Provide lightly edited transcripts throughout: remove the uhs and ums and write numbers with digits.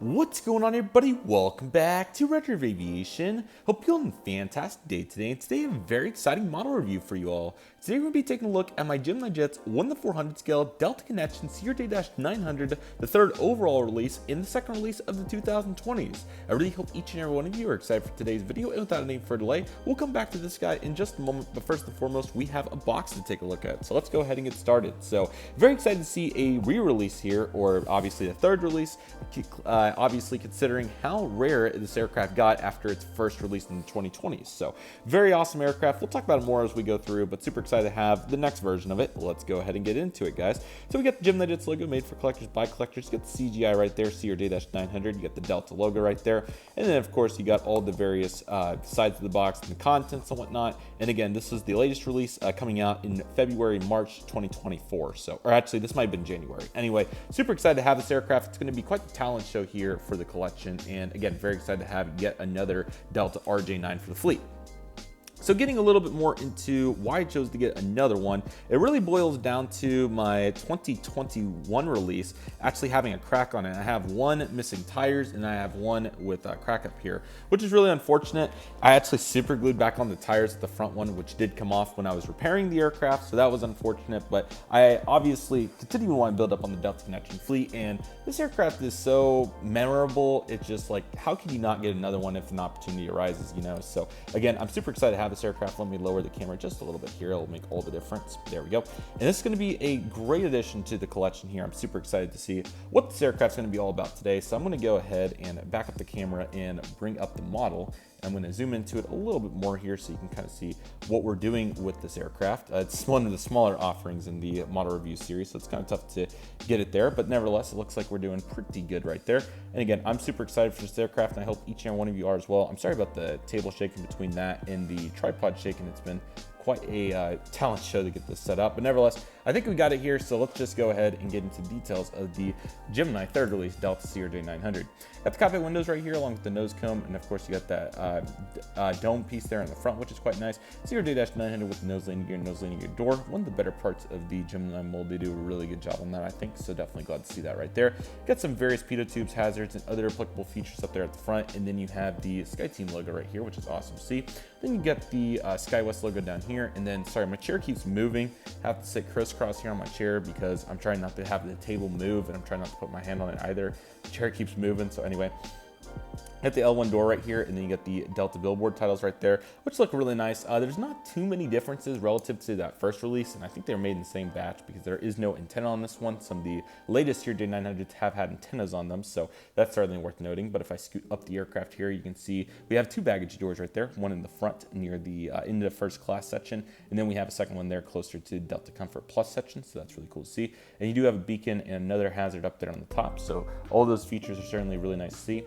What's going on, everybody? Welcome back to Redriveraviation. Hope you're having a fantastic day today. And today, I have a very exciting model review for you all. Today, we're going to be taking a look at my GeminiJets 1:400 scale Delta CRJ-900, the third overall release and the second release of the 2020s. I really hope each and every one of you are excited for today's video. And without any further delay, we'll come back to this guy in just a moment. But first and foremost, we have a box to take a look at. So let's go ahead and get started. So very excited to see a re-release here, or obviously a third release. Obviously considering how rare this aircraft got after its first release in the 2020s. So very awesome aircraft. We'll talk about it more as we go through, but super excited to have the next version of it. Let's go ahead and get into it, guys. So we got the GeminiJets logo made for collectors by collectors. You got the CGI right there, CRJ-900. You got the Delta logo right there. And then of course you got all the various sides of the box and the contents and whatnot. And again, this is the latest release coming out in February, March 2024. So, or actually this might have been January. Anyway, super excited to have this aircraft. It's going to be quite the talent show here for the collection, and again, very excited to have yet another Delta RJ9 for the fleet. So getting a little bit more into why I chose to get another one, it really boils down to my 2021 release actually having a crack on it. I have one missing tires and I have one with a crack up here, which is really unfortunate. I actually super glued back on the tires at the front one, which did come off when I was repairing the aircraft, so that was unfortunate, but I obviously continue to want to build up on the Delta Connection fleet, and this aircraft is so memorable. It's just like, how can you not get another one if an opportunity arises, you know? So again, I'm super excited to have this aircraft. Let me lower the camera just a little bit here. It'll make all the difference. There we go. And this is going to be a great addition to the collection here. I'm super excited to see what this aircraft's going to be all about today. So I'm going to go ahead and back up the camera and bring up the model. I'm going to zoom into it a little bit more here so you can kind of see what we're doing with this aircraft. It's one of the smaller offerings in the model review series, so it's kind of tough to get it there, but nevertheless, it looks like we're doing pretty good right there. And again, I'm super excited for this aircraft, and I hope each and every one of you are as well. I'm sorry about the table shaking between that and the tripod shaking. It's been quite a talent show to get this set up, but nevertheless, I think we got it here. So let's just go ahead and get into details of the Gemini third release Delta CRJ-900. Got the cockpit windows right here along with the nose cone, and of course you got that dome piece there in the front, which is quite nice. CRJ-900 with the nose landing gear and nose landing gear door. One of the better parts of the Gemini mold. They do a really good job on that, I think, so definitely glad to see that right there. Got some various pitot tubes, hazards, and other applicable features up there at the front, and then you have the SkyTeam logo right here, which is awesome to see. Then you get the SkyWest logo down here, and then, sorry, my chair keeps moving. I have to sit crisscross here on my chair because I'm trying not to have the table move, and I'm trying not to put my hand on it either. The chair keeps moving, so anyway. Got the L1 door right here, and then you got the Delta billboard titles right there, which look really nice. There's not too many differences relative to that first release, and I think they're made in the same batch because there is no antenna on this one. Some of the latest CRJ-900s have had antennas on them, so that's certainly worth noting. But if I scoot up the aircraft here, you can see we have two baggage doors right there, one in the front near the into the first class section, and then we have a second one there closer to Delta Comfort Plus section, so that's really cool to see. And you do have a beacon and another hazard up there on the top, so all those features are certainly really nice to see.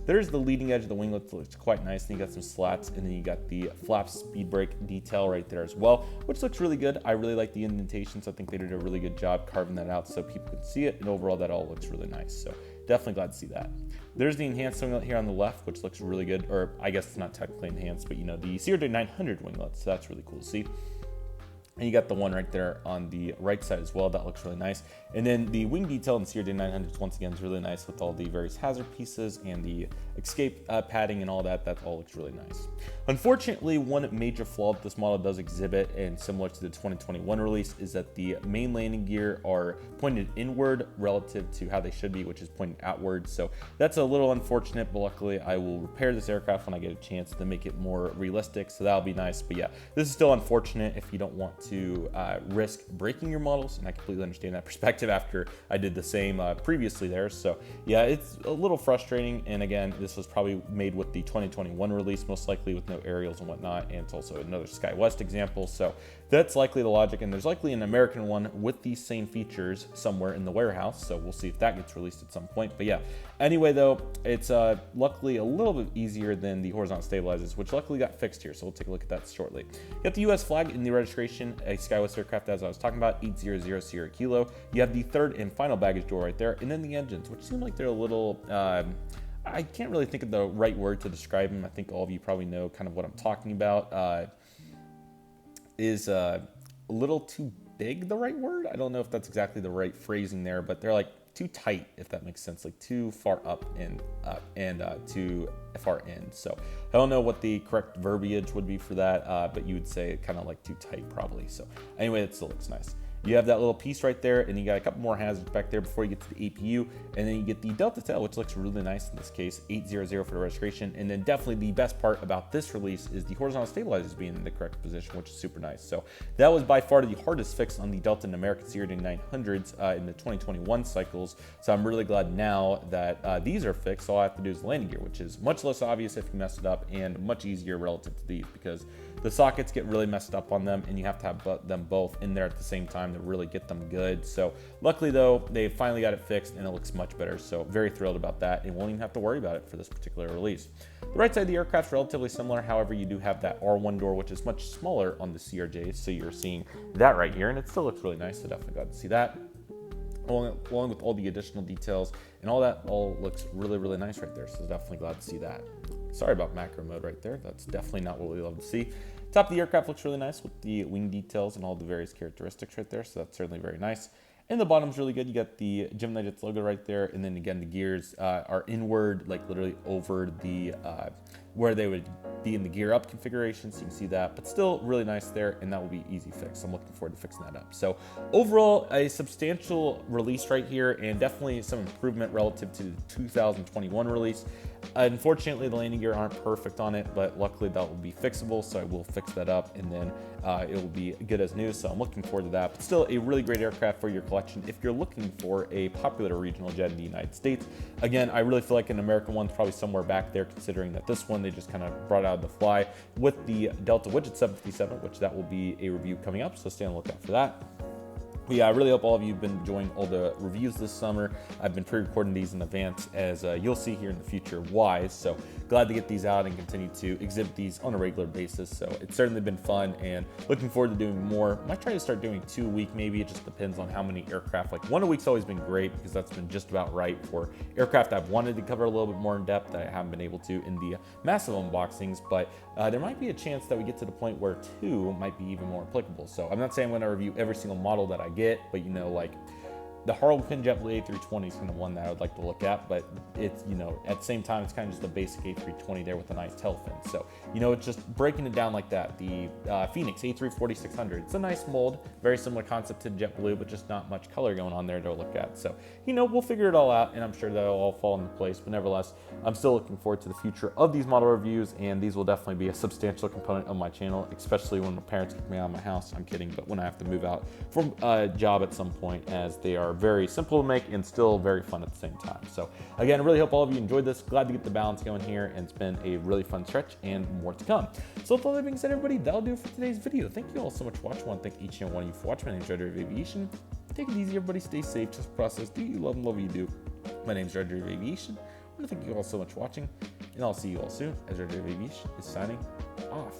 There's the leading edge of the winglet, looks quite nice. Then you got some slats, and then you got the flap speed brake detail right there as well, which looks really good. I really like the indentations. I think they did a really good job carving that out so people could see it, and overall that all looks really nice. So definitely glad to see that. There's the enhanced winglet here on the left, which looks really good, or I guess it's not technically enhanced, but you know, the CRJ-900 winglet, so that's really cool to see. And you got the one right there on the right side as well. That looks really nice. And then the wing detail in CRJ-900 once again is really nice with all the various hazard pieces and the escape padding and all that. That all looks really nice. Unfortunately, one major flaw that this model does exhibit, and similar to the 2021 release, is that the main landing gear are pointed inward relative to how they should be, which is pointed outward. So that's a little unfortunate, but luckily I will repair this aircraft when I get a chance to make it more realistic. So that'll be nice. But yeah, this is still unfortunate if you don't want to risk breaking your models, and I completely understand that perspective after I did the same previously there. So yeah, it's a little frustrating, and again, this was probably made with the 2021 release, most likely with no aerials and whatnot, and it's also another SkyWest example, so that's likely the logic, and there's likely an American one with these same features somewhere in the warehouse, so we'll see if that gets released at some point. But yeah, anyway though, it's luckily a little bit easier than the horizontal stabilizers, which luckily got fixed here, so we'll take a look at that shortly. You got the US flag in the registration, a SkyWest aircraft as I was talking about, 800 Sierra Kilo. You have the third and final baggage door right there, and then the engines, which seem like they're a little I can't really think of the right word to describe them. I think all of you probably know kind of what I'm talking about. Is a little too big the right word? I don't know if that's exactly the right phrasing there, but they're like too tight, if that makes sense, like too far up and too far in. So I don't know what the correct verbiage would be for that, but you would say kind of like too tight probably. So anyway, it still looks nice. You have that little piece right there, and you got a couple more hazards back there before you get to the APU, and then you get the Delta tail, which looks really nice in this case, 800 for the registration. And then definitely the best part about this release is the horizontal stabilizers being in the correct position, which is super nice. So that was by far the hardest fix on the Delta and American CRJ-900s in the 2021 cycles. So I'm really glad now that these are fixed. All I have to do is landing gear, which is much less obvious if you mess it up and much easier relative to these, because the sockets get really messed up on them and you have to have them both in there at the same time to really get them good. So luckily though, they finally got it fixed and it looks much better. So very thrilled about that, and won't even have to worry about it for this particular release. The right side of the aircraft is relatively similar. However, you do have that R1 door, which is much smaller on the CRJs. So you're seeing that right here, and it still looks really nice. So definitely glad to see that. Along with all the additional details and all that, all looks really, really nice right there. So definitely glad to see that. Sorry about macro mode right there. That's definitely not what we love to see. Top of the aircraft looks really nice with the wing details and all the various characteristics right there. So that's certainly very nice. And the bottom's really good. You got the GeminiJets logo right there. And then again, the gears are inward, like literally over the, where they would be in the gear up configuration. So you can see that, but still really nice there. And that will be easy fix. I'm looking forward to fixing that up. So overall, a substantial release right here, and definitely some improvement relative to the 2021 release. Unfortunately, the landing gear aren't perfect on it, but luckily that will be fixable. So I will fix that up, and then it will be good as new. So I'm looking forward to that. But still a really great aircraft for your collection if you're looking for a popular regional jet in the United States. Again, I really feel like an American one's probably somewhere back there, considering that this one they just kind of brought out of the fly with the Delta Widget 757, which that will be a review coming up. So stay on the lookout for that. But yeah, I really hope all of you have been enjoying all the reviews this summer. I've been pre-recording these in advance, as you'll see here in the future why. So glad to get these out and continue to exhibit these on a regular basis. So it's certainly been fun, and looking forward to doing more. Might try to start doing 2 a week maybe. It just depends on how many aircraft. Like 1 a week's always been great, because that's been just about right for aircraft I've wanted to cover a little bit more in depth that I haven't been able to in the massive unboxings. But there might be a chance that we get to the point where 2 might be even more applicable. So I'm not saying I'm going to review every single model that I get, but you know, like the Harlequin JetBlue A320 is kind of one that I would like to look at, but it's, you know, at the same time, it's kind of just a basic A320 there with a nice tail fin. So, you know, it's just breaking it down like that. The Phoenix A340-600, it's a nice mold, very similar concept to JetBlue, but just not much color going on there to look at. So, you know, we'll figure it all out, and I'm sure that'll all fall into place. But nevertheless, I'm still looking forward to the future of these model reviews, and these will definitely be a substantial component of my channel, especially when my parents kick me out of my house. I'm kidding, but when I have to move out from a job at some point, as they are very simple to make and still very fun at the same time. So again, I really hope all of you enjoyed this. Glad to get the balance going here, and it's been a really fun stretch and more to come. So with all that being said, everybody, that'll do it for today's video. Thank you all so much for watching. I want to thank each and one of you for watching. My name is Redriveraviation. Take it easy, everybody. Stay safe. Just process. Do you love and love what you do. My name is Redriveraviation. I want to thank you all so much for watching, and I'll see you all soon as Redriveraviation is signing off.